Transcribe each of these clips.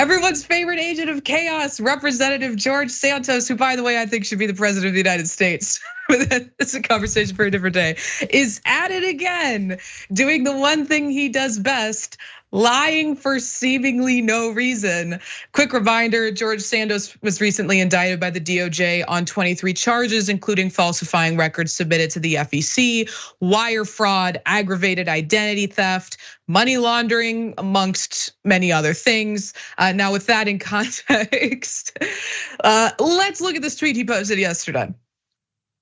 Everyone's favorite agent of chaos, Representative George Santos, who, by the way, I think should be the president of the United States. It's a conversation for a different day, is at it again, doing the one thing he does best, lying for seemingly no reason. Quick reminder, George Santos was recently indicted by the DOJ on 23 charges, including falsifying records submitted to the FEC, wire fraud, aggravated identity theft, money laundering, amongst many other things. Now with that in context, let's look at this tweet he posted yesterday.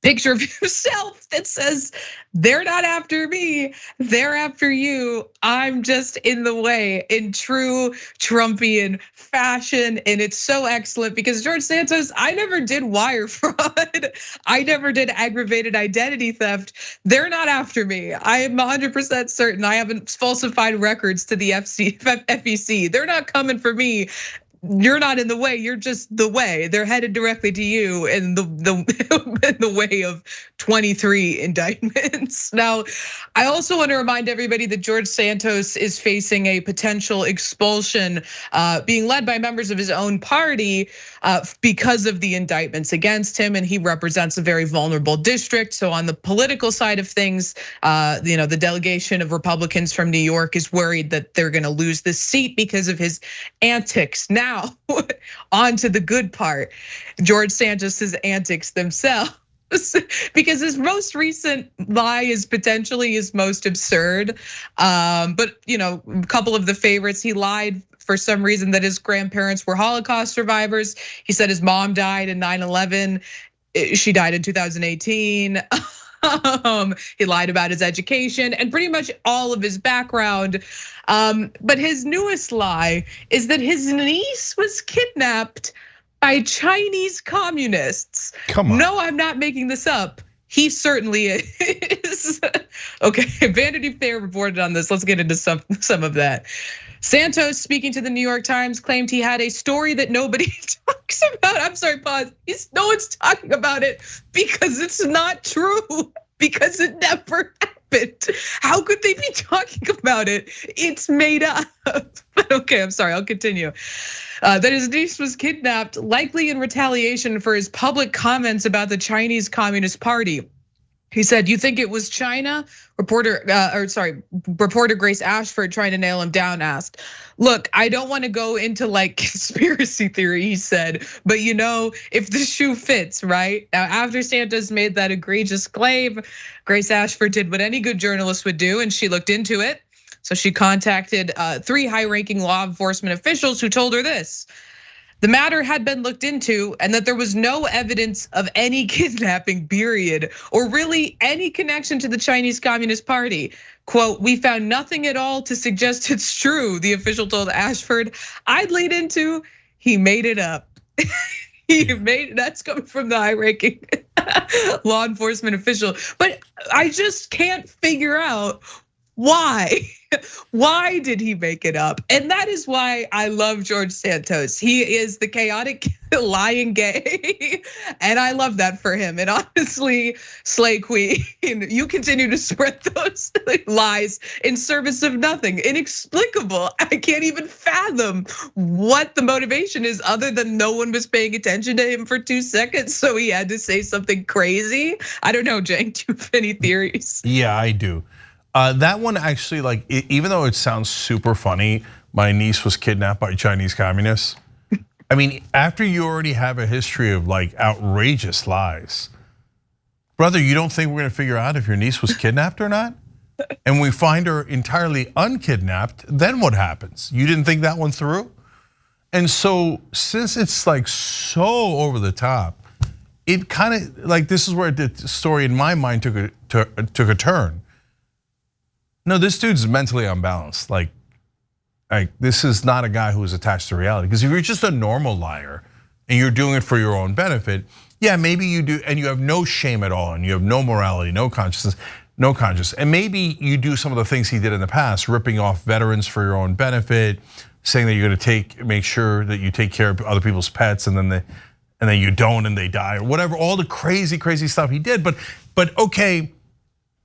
Picture of yourself that says, they're not after me, they're after you. I'm just in the way, in true Trumpian fashion. And it's so excellent because George Santos, I never did wire fraud. I never did aggravated identity theft. They're not after me. I am 100% certain I haven't falsified records to the FEC. They're not coming for me. You're not in the way, you're just the way. They're headed directly to you in the way of 23 indictments. Now, I also want to remind everybody that George Santos is facing a potential expulsion, being led by members of his own party because of the indictments against him, and he represents a very vulnerable district. So on the political side of things, the delegation of Republicans from New York is worried that they're gonna lose this seat because of his antics. Now, on to the good part, George Santos's antics themselves. Because his most recent lie is potentially his most absurd. But a couple of the favorites, he lied for some reason that his grandparents were Holocaust survivors. He said his mom died in 9/11. She died in 2018. He lied about his education and pretty much all of his background. But his newest lie is that his niece was kidnapped by Chinese communists. Come on. No, I'm not making this up. He certainly is. Okay, Vanity Fair reported on this. Let's get into some of that. Santos, speaking to the New York Times, claimed he had a story that nobody talks about. I'm sorry, pause. No one's talking about it because it's not true, because it never happened. How could they be talking about it? It's made up. But okay, I'm sorry, I'll continue. That his niece was kidnapped, likely in retaliation for his public comments about the Chinese Communist Party. He said, "You think it was China?" Reporter Grace Ashford, trying to nail him down, asked, "Look, I don't want to go into like conspiracy theory," he said, "but if the shoe fits, right?" Now, after Santos made that egregious claim, Grace Ashford did what any good journalist would do, and she looked into it. So she contacted 3 high-ranking law enforcement officials who told her this: the matter had been looked into and that there was no evidence of any kidnapping, period, or really any connection to the Chinese Communist Party. Quote, "We found nothing at all to suggest it's true," the official told Ashford. I'd lead into, he made it up. That's coming from the high-ranking law enforcement official. But I just can't figure out why. Why did he make it up? And that is why I love George Santos. He is the chaotic lying gay, and I love that for him. And honestly, Slay Queen, you continue to spread those lies in service of nothing, inexplicable. I can't even fathom what the motivation is other than no one was paying attention to him for 2 seconds, so he had to say something crazy. I don't know, Cenk, do you have any theories? Yeah, I do. That one actually, even though it sounds super funny, my niece was kidnapped by Chinese communists. I mean, after you already have a history of outrageous lies, brother, you don't think we're gonna figure out if your niece was kidnapped or not? And we find her entirely unkidnapped, then what happens? You didn't think that one through? And so, since it's so over the top, it kind of this is where the story in my mind took a turn. No, this dude's mentally unbalanced. This is not a guy who is attached to reality. Because if you're just a normal liar and you're doing it for your own benefit, yeah, maybe you do, and you have no shame at all, and you have no morality, no consciousness, no conscience. And maybe you do some of the things he did in the past, ripping off veterans for your own benefit, saying that you're gonna make sure that you take care of other people's pets, and then you don't, and they die, or whatever. All the crazy, crazy stuff he did. But okay.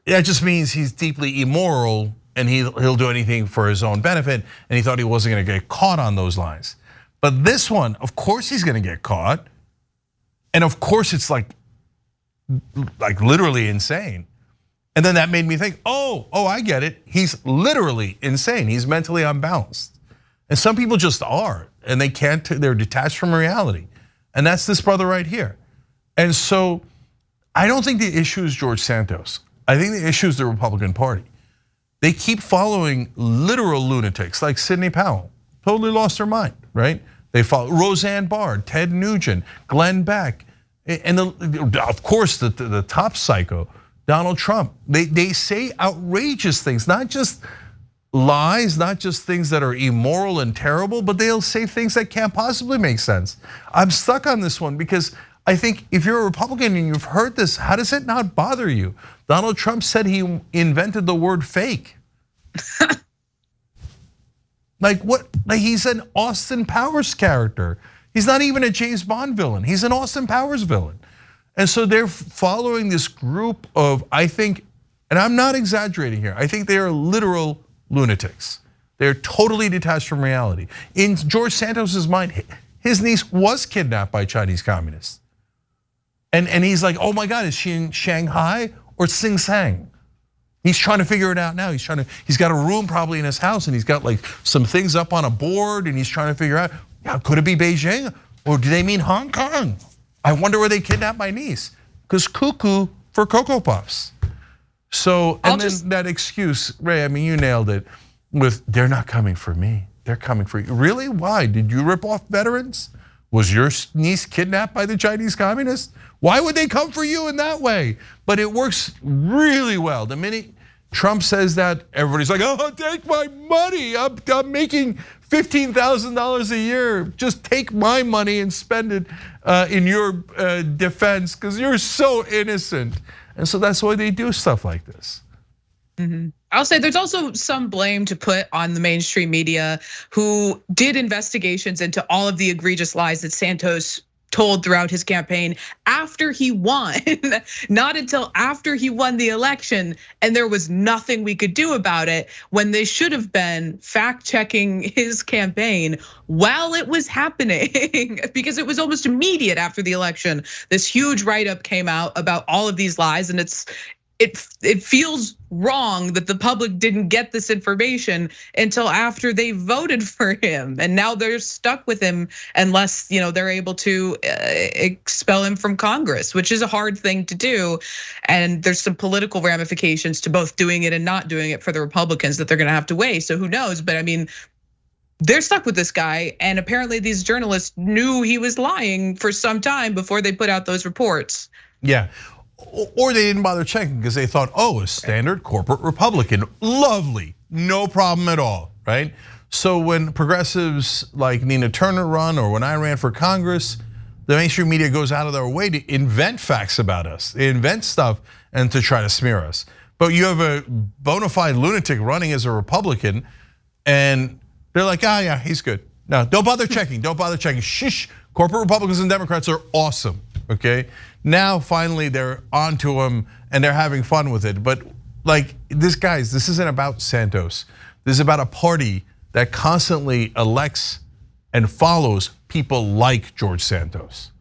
That just means he's deeply immoral and he'll do anything for his own benefit, and he thought he wasn't gonna get caught on those lines. But this one, of course he's gonna get caught. And of course it's like literally insane. And then that made me think, oh, I get it. He's literally insane. He's mentally unbalanced. And some people just are, and they can't, they're detached from reality. And that's this brother right here. And so I don't think the issue is George Santos. I think the issue is the Republican Party. They keep following literal lunatics like Sidney Powell, totally lost their mind, right? They follow Roseanne Barr, Ted Nugent, Glenn Beck, and of course the top psycho, Donald Trump. They say outrageous things, not just lies, not just things that are immoral and terrible, but they'll say things that can't possibly make sense. I'm stuck on this one because I think if you're a Republican and you've heard this, how does it not bother you? Donald Trump said he invented the word fake. Like what? Like he's an Austin Powers character. He's not even a James Bond villain. He's an Austin Powers villain. And so they're following this group of, I think, and I'm not exaggerating here, I think they are literal lunatics. They're totally detached from reality. In George Santos's mind, his niece was kidnapped by Chinese communists. And he's like, oh my God, is she in Shanghai or Sing Sing? He's trying to figure it out now. He's got a room probably in his house and he's got like some things up on a board and he's trying to figure out, yeah, could it be Beijing or do they mean Hong Kong? I wonder where they kidnapped my niece. Because cuckoo for Cocoa Puffs. So, and then that excuse, Ray, I mean, you nailed it with, they're not coming for me, they're coming for you. Really, why? Did you rip off veterans? Was your niece kidnapped by the Chinese communists? Why would they come for you in that way? But it works really well. The minute Trump says that, everybody's like, oh, take my money. I'm making $15,000 a year. Just take my money and spend it in your defense because you're so innocent. And so that's why they do stuff like this. I'll say there's also some blame to put on the mainstream media who did investigations into all of the egregious lies that Santos told throughout his campaign after he won, not until after he won the election, and there was nothing we could do about it when they should have been fact checking his campaign while it was happening because it was almost immediate after the election. This huge write-up came out about all of these lies, and it feels wrong that the public didn't get this information until after they voted for him, and now they're stuck with him unless they're able to expel him from Congress, which is a hard thing to do. And there's some political ramifications to both doing it and not doing it for the Republicans that they're going to have to weigh. So who knows? But I mean, they're stuck with this guy, and apparently these journalists knew he was lying for some time before they put out those reports. Yeah. Or they didn't bother checking because they thought, oh, a standard corporate Republican, lovely, no problem at all, right? So when progressives like Nina Turner run, or when I ran for Congress, the mainstream media goes out of their way to invent facts about us. They invent stuff and to try to smear us. But you have a bona fide lunatic running as a Republican, and they're like, ah, yeah, he's good. No, don't bother checking, don't bother checking. Shish, corporate Republicans and Democrats are awesome, okay? Now, finally, they're onto him and they're having fun with it. But like this isn't about Santos. This is about a party that constantly elects and follows people like George Santos.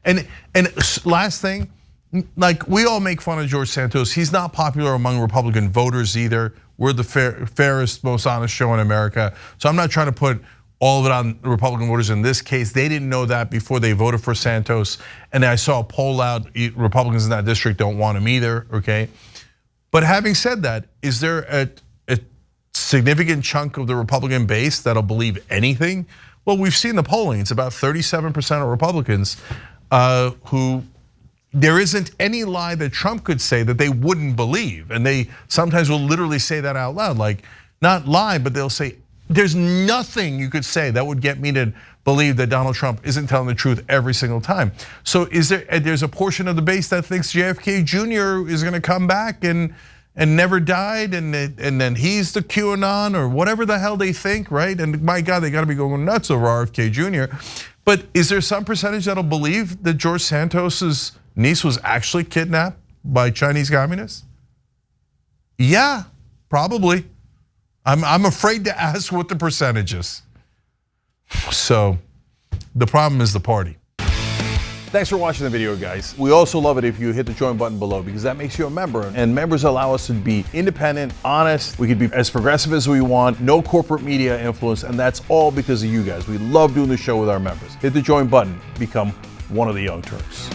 And last thing, like we all make fun of George Santos. He's not popular among Republican voters either. We're the fairest, most honest show in America. So I'm not trying to put all of it on the Republican voters in this case. They didn't know that before they voted for Santos. And I saw a poll out, Republicans in that district don't want him either, okay? But having said that, is there a significant chunk of the Republican base that'll believe anything? Well, we've seen the polling. It's about 37% of Republicans who there isn't any lie that Trump could say that they wouldn't believe. And they sometimes will literally say that out loud, like not lie, but they'll say, there's nothing you could say that would get me to believe that Donald Trump isn't telling the truth every single time. So there's a portion of the base that thinks JFK Jr. is gonna come back and never died, and then he's the QAnon or whatever the hell they think, right? And my God, they gotta be going nuts over RFK Jr. But is there some percentage that'll believe that George Santos's niece was actually kidnapped by Chinese communists? Yeah, probably. I'm afraid to ask what the percentage is. So The problem is the party. Thanks for watching the video, guys. We also love it if you hit the join button below because that makes you a member, and members allow us to be independent, honest. We can be as progressive as we want, no corporate media influence, and that's all because of you guys. We love doing the show with our members. Hit the join button, become one of the Young Turks.